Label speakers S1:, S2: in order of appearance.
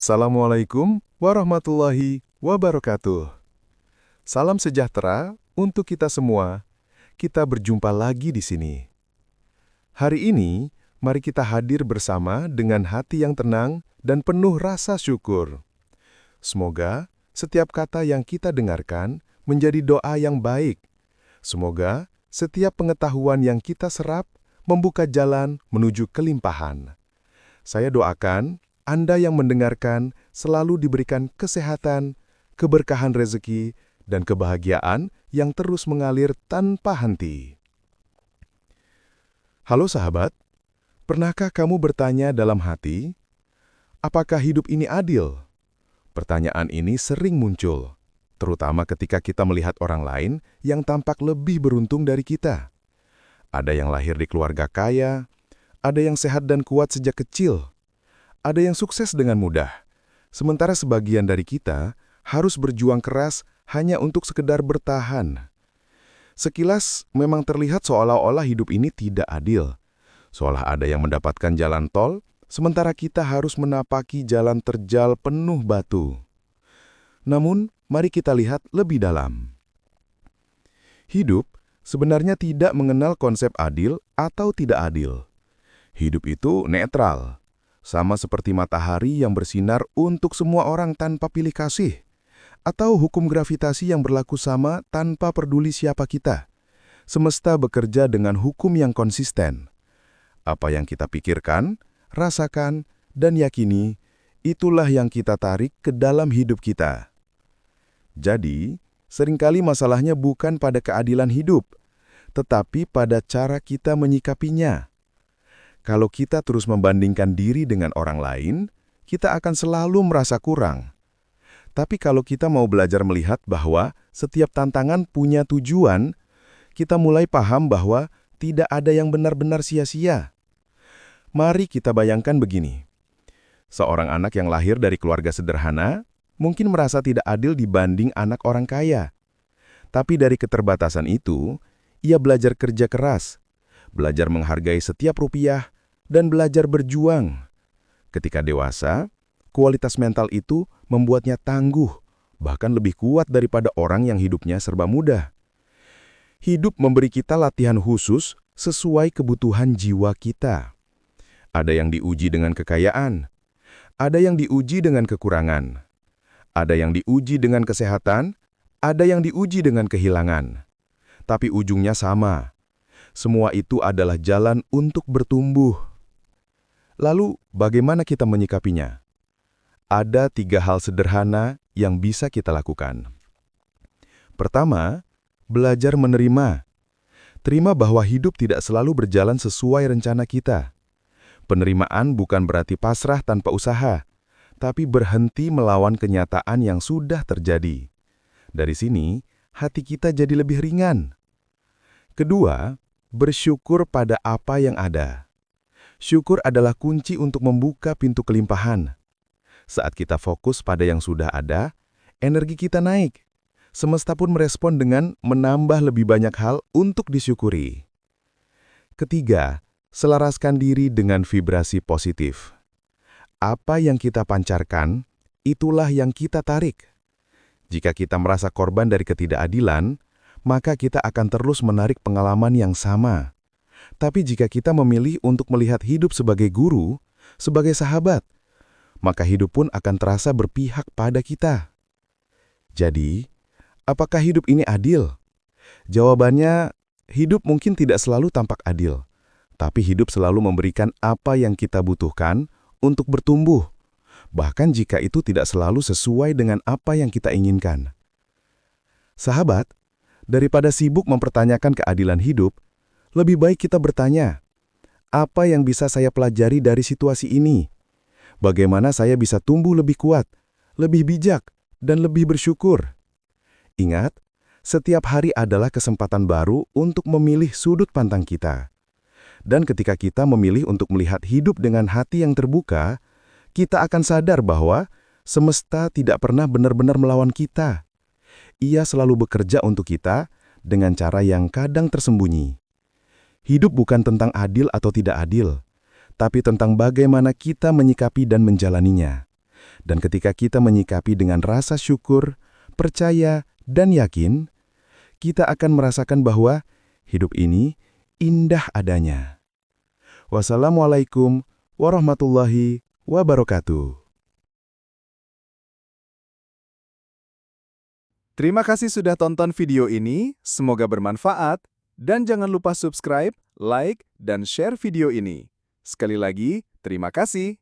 S1: Assalamualaikum warahmatullahi wabarakatuh. Salam sejahtera untuk kita semua. Kita berjumpa lagi di sini. Hari ini, mari kita hadir bersama dengan hati yang tenang dan penuh rasa syukur. Semoga setiap kata yang kita dengarkan menjadi doa yang baik. Semoga setiap pengetahuan yang kita serap membuka jalan menuju kelimpahan. Saya doakan Anda yang mendengarkan selalu diberikan kesehatan, keberkahan rezeki, dan kebahagiaan yang terus mengalir tanpa henti. Halo sahabat, pernahkah kamu bertanya dalam hati, apakah hidup ini adil? Pertanyaan ini sering muncul, terutama ketika kita melihat orang lain yang tampak lebih beruntung dari kita. Ada yang lahir di keluarga kaya, ada yang sehat dan kuat sejak kecil, ada yang sukses dengan mudah, sementara sebagian dari kita harus berjuang keras hanya untuk sekedar bertahan. Sekilas memang terlihat seolah-olah hidup ini tidak adil. Seolah ada yang mendapatkan jalan tol, sementara kita harus menapaki jalan terjal penuh batu. Namun, mari kita lihat lebih dalam. Hidup sebenarnya tidak mengenal konsep adil atau tidak adil. Hidup itu netral. Sama seperti matahari yang bersinar untuk semua orang tanpa pilih kasih, atau hukum gravitasi yang berlaku sama tanpa peduli siapa kita. Semesta bekerja dengan hukum yang konsisten. Apa yang kita pikirkan, rasakan, dan yakini, itulah yang kita tarik ke dalam hidup kita. Jadi, seringkali masalahnya bukan pada keadilan hidup, tetapi pada cara kita menyikapinya. Kalau kita terus membandingkan diri dengan orang lain, kita akan selalu merasa kurang. Tapi kalau kita mau belajar melihat bahwa setiap tantangan punya tujuan, kita mulai paham bahwa tidak ada yang benar-benar sia-sia. Mari kita bayangkan begini. Seorang anak yang lahir dari keluarga sederhana mungkin merasa tidak adil dibanding anak orang kaya. Tapi dari keterbatasan itu, ia belajar kerja keras, belajar menghargai setiap rupiah, dan belajar berjuang. Ketika dewasa, kualitas mental itu membuatnya tangguh, bahkan lebih kuat daripada orang yang hidupnya serba mudah. Hidup memberi kita latihan khusus sesuai kebutuhan jiwa kita. Ada yang diuji dengan kekayaan, ada yang diuji dengan kekurangan, ada yang diuji dengan kesehatan, ada yang diuji dengan kehilangan. Tapi ujungnya sama. Semua itu adalah jalan untuk bertumbuh. Lalu, bagaimana kita menyikapinya? Ada 3 hal sederhana yang bisa kita lakukan. Pertama, belajar menerima. Terima bahwa hidup tidak selalu berjalan sesuai rencana kita. Penerimaan bukan berarti pasrah tanpa usaha, tapi berhenti melawan kenyataan yang sudah terjadi. Dari sini, hati kita jadi lebih ringan. Kedua, bersyukur pada apa yang ada. Syukur adalah kunci untuk membuka pintu kelimpahan. Saat kita fokus pada yang sudah ada, energi kita naik. Semesta pun merespon dengan menambah lebih banyak hal untuk disyukuri. Ketiga, selaraskan diri dengan vibrasi positif. Apa yang kita pancarkan, itulah yang kita tarik. Jika kita merasa korban dari ketidakadilan, maka kita akan terus menarik pengalaman yang sama. Tapi jika kita memilih untuk melihat hidup sebagai guru, sebagai sahabat, maka hidup pun akan terasa berpihak pada kita. Jadi, apakah hidup ini adil? Jawabannya, hidup mungkin tidak selalu tampak adil, tapi hidup selalu memberikan apa yang kita butuhkan untuk bertumbuh, bahkan jika itu tidak selalu sesuai dengan apa yang kita inginkan. Sahabat, daripada sibuk mempertanyakan keadilan hidup, lebih baik kita bertanya, apa yang bisa saya pelajari dari situasi ini? Bagaimana saya bisa tumbuh lebih kuat, lebih bijak, dan lebih bersyukur? Ingat, setiap hari adalah kesempatan baru untuk memilih sudut pandang kita. Dan ketika kita memilih untuk melihat hidup dengan hati yang terbuka, kita akan sadar bahwa semesta tidak pernah benar-benar melawan kita. Ia selalu bekerja untuk kita dengan cara yang kadang tersembunyi. Hidup bukan tentang adil atau tidak adil, tapi tentang bagaimana kita menyikapi dan menjalaninya. Dan ketika kita menyikapi dengan rasa syukur, percaya, dan yakin, kita akan merasakan bahwa hidup ini indah adanya. Wassalamualaikum warahmatullahi wabarakatuh.
S2: Terima kasih sudah tonton video ini, semoga bermanfaat, dan jangan lupa subscribe, like, dan share video ini. Sekali lagi, terima kasih.